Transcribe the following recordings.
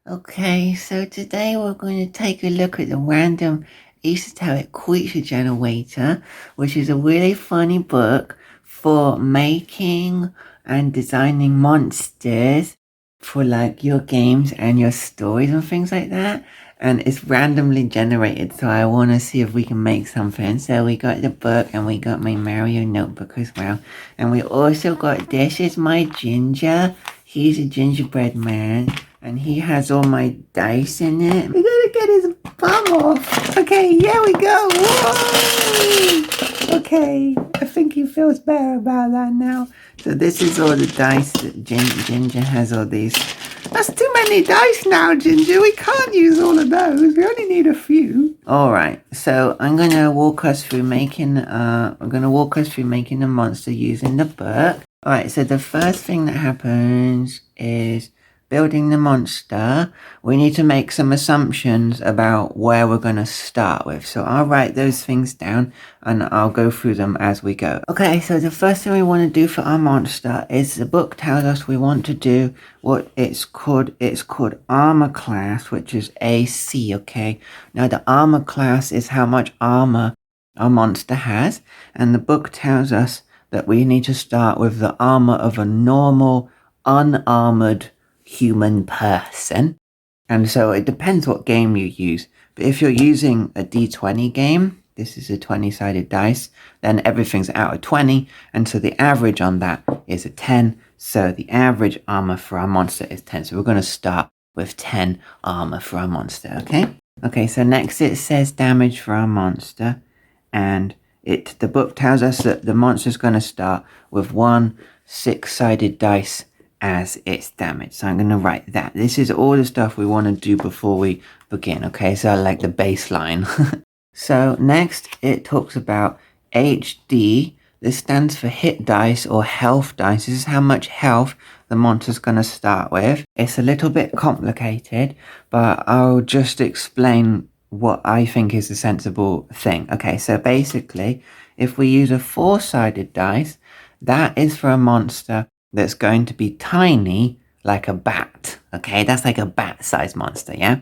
Okay, so today we're going to take a look at the random esoteric creature generator, which is a really funny book for making and designing monsters for like your games and your stories and things like that. And it's randomly generated, so I want to see if we can make something. So we got the book and we got my Mario notebook as well. And we also got, this is my ginger. He's a gingerbread man. And he has all my dice in it. We gotta get his bum off. Okay, here we go. Whoa! Okay, I think he feels better about that now. So this is all the dice that Ginger has all these. That's too many dice now, Ginger. We can't use all of those. We only need a few. Alright, so I'm gonna walk us through making the monster using the book. Alright, so the first thing that happens is building the monster. We need to make some assumptions about where we're going to start with. So I'll write those things down and I'll go through them as we go. Okay, so the first thing we want to do for our monster is the book tells us we want to do what it's called armor class, which is AC, okay? Now the armor class is how much armor our monster has, and the book tells us that we need to start with the armor of a normal, unarmored human person. And so it depends what game you use. But if you're using a d20 game, this is a 20-sided dice, then everything's out of 20. And so the average on that is a 10. So the average armor for our monster is 10. So we're going to start with 10 armor for our monster, okay? Okay, so next it says damage for our monster. And the book tells us that the monster's going to start with one 6-sided dice as its damage. So I'm going to write that. This is all the stuff we want to do before we begin, okay? So like the baseline. So next it talks about HD. This stands for hit dice or health dice. This is how much health the monster's going to start with. It's a little bit complicated, but I'll just explain what I think is the sensible thing. Okay, so basically, if we use a 4-sided dice, that is for a monster that's going to be tiny like a bat. Okay, that's like a bat-sized monster, yeah?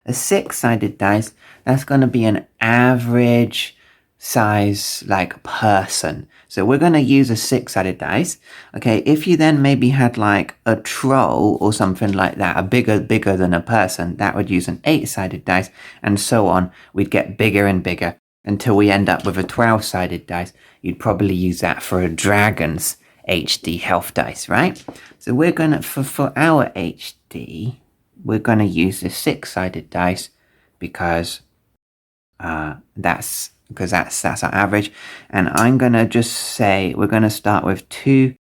A 6-sided dice, that's going to be an average size like person. So we're going to use a 6-sided dice. Okay, if you then maybe had like a troll or something like that, a bigger than a person, that would use an 8-sided dice, and so on. We'd get bigger and bigger until we end up with a 12-sided dice. You'd probably use that for a dragon's HD health dice, right? So we're going to, for our HD, we're going to use the 6-sided dice because that's our average. And I'm going to just say we're going to start with 2d6.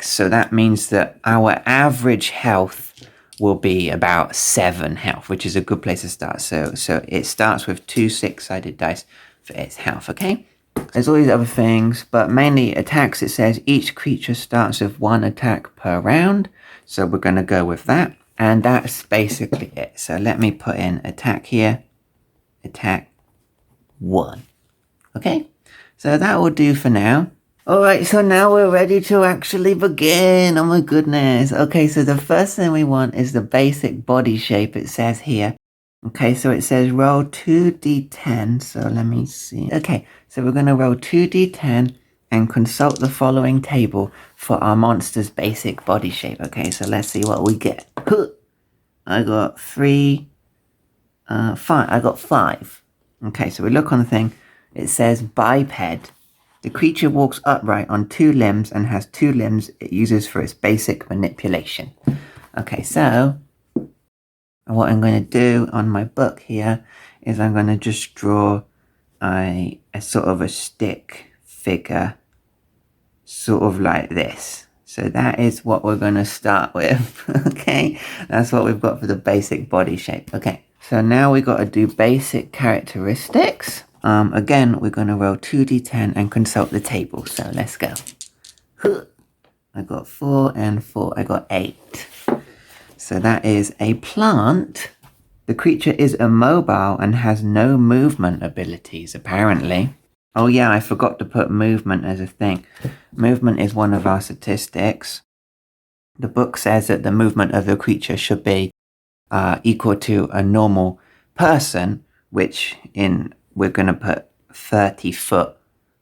So that means that our average health will be about 7 health, which is a good place to start. So it starts with 2 6-sided dice for its health, okay? There's all these other things, but mainly attacks. It says each creature starts with 1 attack per round. So we're going to go with that. And that's basically it. So let me put in attack here. Attack 1. Okay, so that will do for now. Alright, so now we're ready to actually begin. Oh my goodness. Okay, so the first thing we want is the basic body shape, it says here. Okay, so it says roll 2d10. So let me see. Okay, so we're going to roll 2d10 and consult the following table for our monster's basic body shape. Okay, so let's see what we get. I got 5. I got 5. Okay, so we look on the thing. It says biped. The creature walks upright on 2 limbs and has 2 limbs it uses for its basic manipulation. Okay, so what I'm going to do on my book here is I'm going to just draw a sort of a stick figure, sort of like this. So that is what we're going to start with. Okay, that's what we've got for the basic body shape. Okay, so now we've got to do basic characteristics. Again, we're going to roll 2d10 and consult the table. So let's go. I got 4 and 4. I got 8. So that is a plant. The creature is immobile and has no movement abilities, apparently. Oh yeah, I forgot to put movement as a thing. Movement is one of our statistics. The book says that the movement of the creature should be equal to a normal person, which we're going to put 30 foot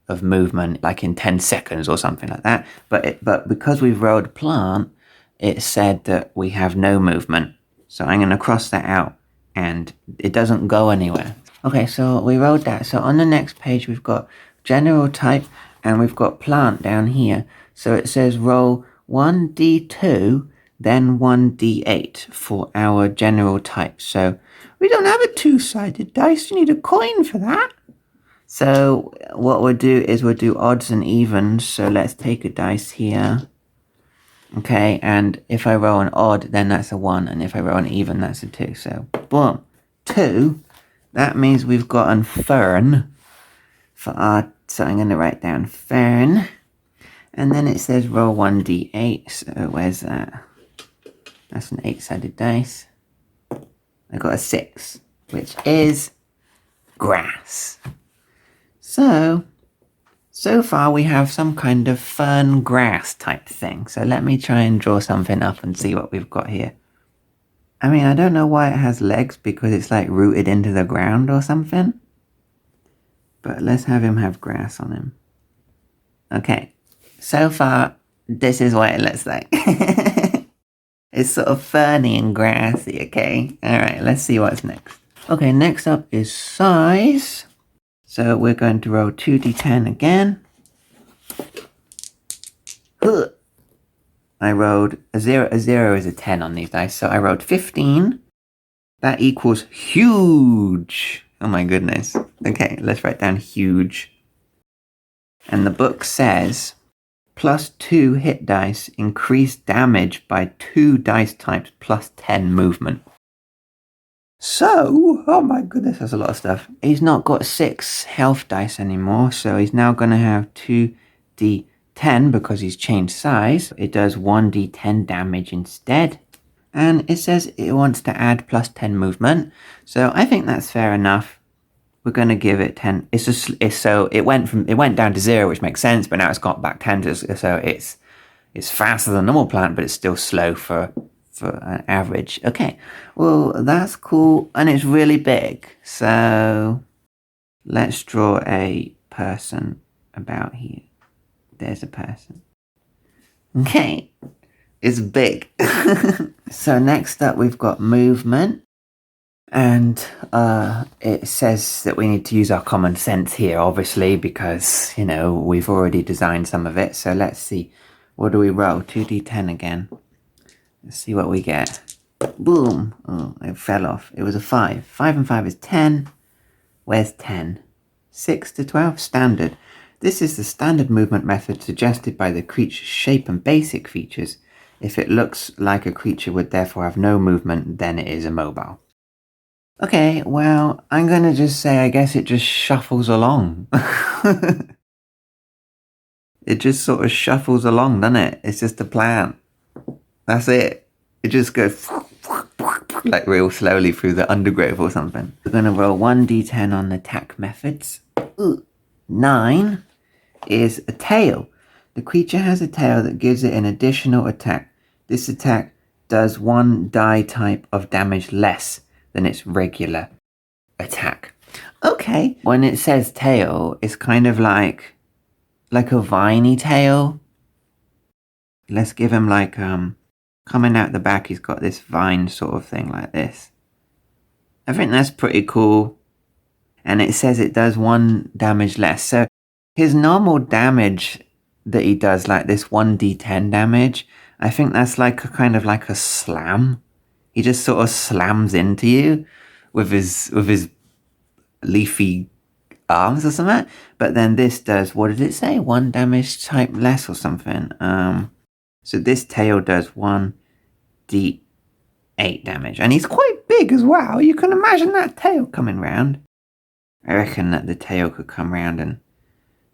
of movement, like in 10 seconds or something like that. But because we've rolled plant, it said that we have no movement. So I'm going to cross that out, and it doesn't go anywhere. Okay, so we rolled that. So on the next page, we've got general type, and we've got plant down here. So it says roll 1d2, then 1d8 for our general type. So we don't have a two-sided dice. You need a coin for that. So what we'll do is we'll do odds and evens. So let's take a dice here. Okay, and if I roll an odd, then that's a 1. And if I roll an even, that's a 2. So boom, 2. That means we've got a fern for our... So I'm going to write down fern. And then it says roll 1d8. So where's that? That's an 8-sided dice. I got a 6, which is grass. So far we have some kind of fern grass type thing. So let me try and draw something up and see what we've got here. I mean, I don't know why it has legs, because it's like rooted into the ground or something. But let's have him have grass on him. Okay, so far this is what it looks like. It's sort of ferny and grassy, okay? Alright, let's see what's next. Okay, next up is size. So we're going to roll 2d10 again. I rolled a 0. A 0 is a 10 on these dice. So I rolled 15. That equals huge. Oh my goodness. Okay, let's write down huge. And the book says, +2 hit dice increase damage by 2 dice types plus 10 movement. So, oh my goodness, that's a lot of stuff. He's not got 6 health dice anymore, so he's now going to have 2d10 because he's changed size. It does 1d10 damage instead. And it says it wants to add plus 10 movement. So I think that's fair enough. We're going to give it 10. It went down to 0, which makes sense, but now it's got back 10, so it's faster than a normal plant, but it's still slow for an average. Okay, well, that's cool, and it's really big. So let's draw a person about here. There's a person. Okay, it's big. So next up, we've got movement. And it says that we need to use our common sense here, obviously, because, you know, we've already designed some of it. So let's see. What do we roll? 2d10 again. Let's see what we get. Boom. Oh, it fell off. It was a 5. 5 and 5 is 10. Where's 10? 6 to 12? Standard. This is the standard movement method suggested by the creature's shape and basic features. If it looks like a creature would therefore have no movement, then it is immobile. Okay, well, I'm going to just say I guess it just shuffles along. It just sort of shuffles along, doesn't it? It's just a plant. That's it. It just goes like real slowly through the undergrowth or something. We're going to roll 1d10 on attack methods. 9 is a tail. The creature has a tail that gives it an additional attack. This attack does 1 die type of damage less than its regular attack. Okay. When it says tail, it's kind of like a viney tail. Let's give him like, coming out the back, he's got this vine sort of thing like this. I think that's pretty cool. And it says it does 1 damage less. So his normal damage that he does, like this 1d10 damage, I think that's like a kind of like a slam. He just sort of slams into you with his leafy arms or something. But then this does, what did it say? 1 damage type less or something. So this tail does 1d8 damage. And he's quite big as well. You can imagine that tail coming round. I reckon that the tail could come round and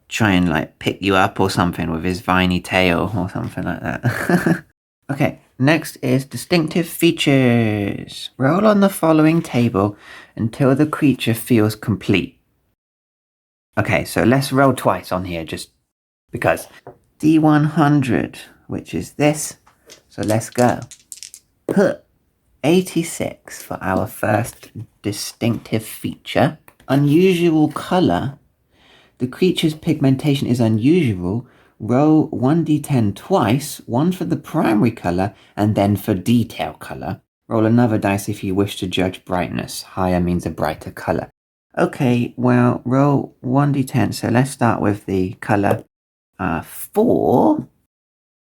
try and like pick you up or something with his viney tail or something like that. Okay, next is distinctive features. Roll on the following table until the creature feels complete. Okay, so let's roll twice on here just because. D100, which is this. So let's go. 86 for our first distinctive feature. Unusual color. The creature's pigmentation is unusual. Roll 1d10 twice, one for the primary color and then for detail color. Roll another dice if you wish to judge brightness. Higher means a brighter color. Okay, well, roll 1d10. So let's start with the color 4.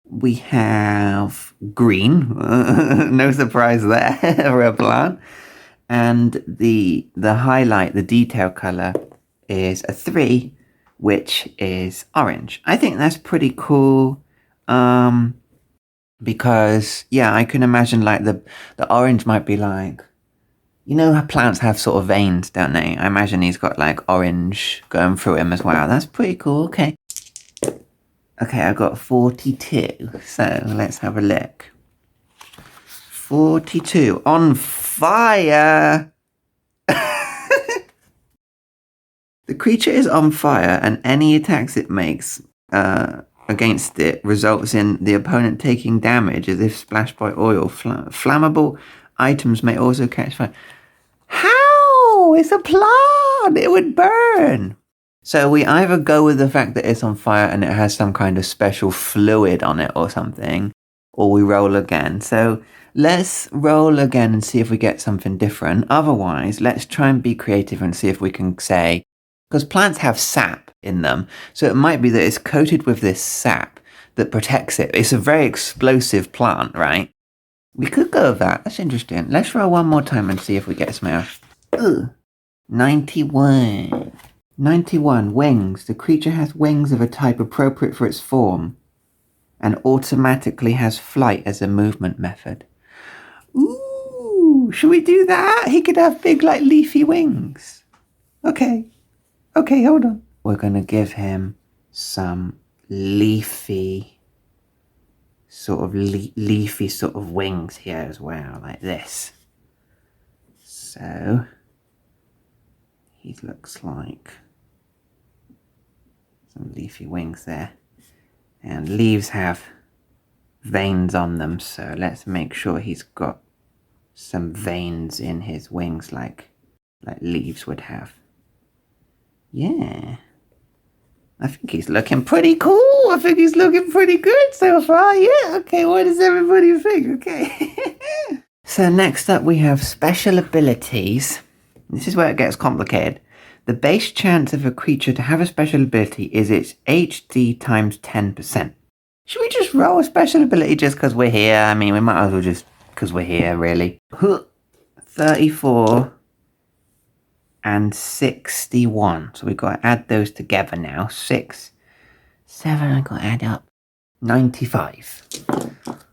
We have green. No surprise there for a plant. And the highlight, the detail color, is a 3, which is orange. I think that's pretty cool. Because yeah, I can imagine like the orange might be like, you know how plants have sort of veins, don't they? I imagine he's got like orange going through him as well. That's pretty cool. Okay. Okay, I got 42. So let's have a look. 42 on fire. The creature is on fire, and any attacks it makes against it results in the opponent taking damage as if splashed by oil. Flammable items may also catch fire. How? It's a plant. It would burn. So we either go with the fact that it's on fire and it has some kind of special fluid on it or something, or we roll again. So let's roll again and see if we get something different. Otherwise, let's try and be creative and see if we can say, because plants have sap in them, so it might be that it's coated with this sap that protects it. It's a very explosive plant, right? We could go with that. That's interesting. Let's roll one more time and see if we get something else. Ooh, 91. 91, wings. The creature has wings of a type appropriate for its form and automatically has flight as a movement method. Ooh, should we do that? He could have big, like, leafy wings. Okay, hold on. We're going to give him some leafy sort of wings here as well, like this. So he looks like some leafy wings there. And leaves have veins on them, so let's make sure he's got some veins in his wings like leaves would have. Yeah. I think he's looking pretty cool. I think he's looking pretty good so far. Yeah, okay, what does everybody think? Okay. So next up we have special abilities. This is where it gets complicated. The base chance of a creature to have a special ability is its HD times 10%. Should we just roll a special ability just because we're here? I mean, we might as well just because we're here, really. 34 and 61. So we've got to add those together now. 6, 7, I've got to add up. 95.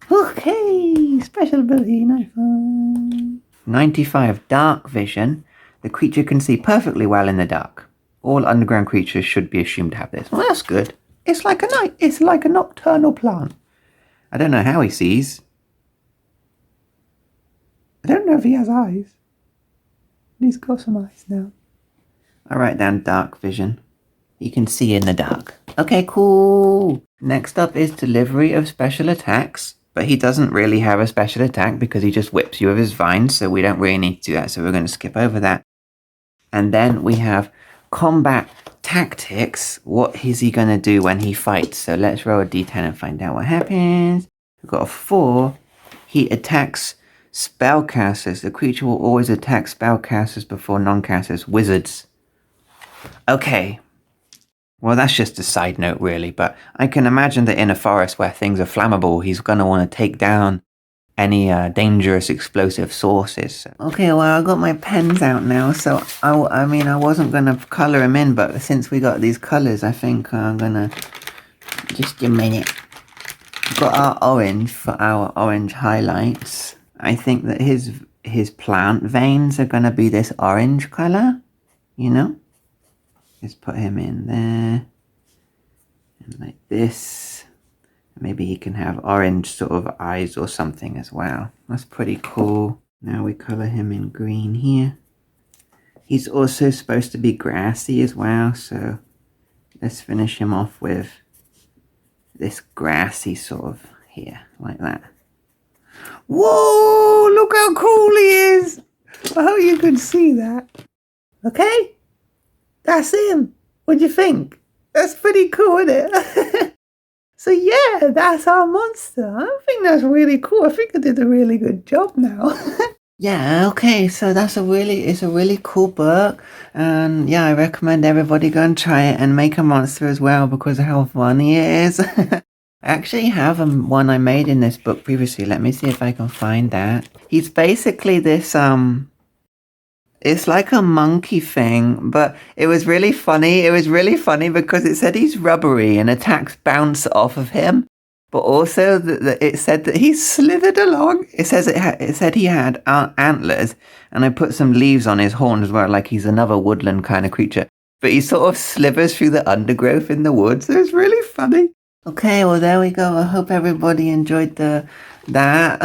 Okay, special ability, 95. 95, dark vision. The creature can see perfectly well in the dark. All underground creatures should be assumed to have this. Well, that's good. It's like a nocturnal plant. I don't know how he sees. I don't know if he has eyes. He's got some eyes now. I write down dark vision. You can see in the dark. Okay, cool. Next up is delivery of special attacks. But he doesn't really have a special attack because he just whips you with his vines. So we don't really need to do that. So we're going to skip over that. And then we have combat tactics. What is he going to do when he fights? So let's roll a d10 and find out what happens. We've got a 4. He attacks spellcasters. The creature will always attack spellcasters before non-casters. Wizards. Okay. Well, that's just a side note, really. But I can imagine that in a forest where things are flammable, he's going to want to take down any dangerous explosive sources. Okay, well, I got my pens out now, so I mean, I wasn't going to color him in, but since we got these colors, I think I'm going to, just a minute, got our orange for our orange highlights. I think that his plant veins are going to be this orange color, you know? Just put him in there, and like this. Maybe he can have orange sort of eyes or something as well. That's pretty cool. Now we color him in green here. He's also supposed to be grassy as well, so let's finish him off with this grassy sort of here, like that. Whoa, look how cool he is. I hope you could see that. Okay, that's him. What do you think? That's pretty cool, isn't it? So yeah, that's our monster. I think that's really cool. I think I did a really good job now. Yeah, okay, so it's a really cool book. And yeah, I recommend everybody go and try it and make a monster as well because of how funny it is. I actually have one I made in this book previously. Let me see if I can find that. He's basically this, it's like a monkey thing, but it was really funny. It was really funny because it said he's rubbery and attacks bounce off of him. But also, it said that he slithered along. It said he had antlers, and I put some leaves on his horn as well, like he's another woodland kind of creature. But he sort of slithers through the undergrowth in the woods. It was really funny. Okay, well there we go. I hope everybody enjoyed that.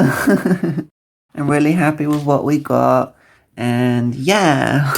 I'm really happy with what we got, and yeah.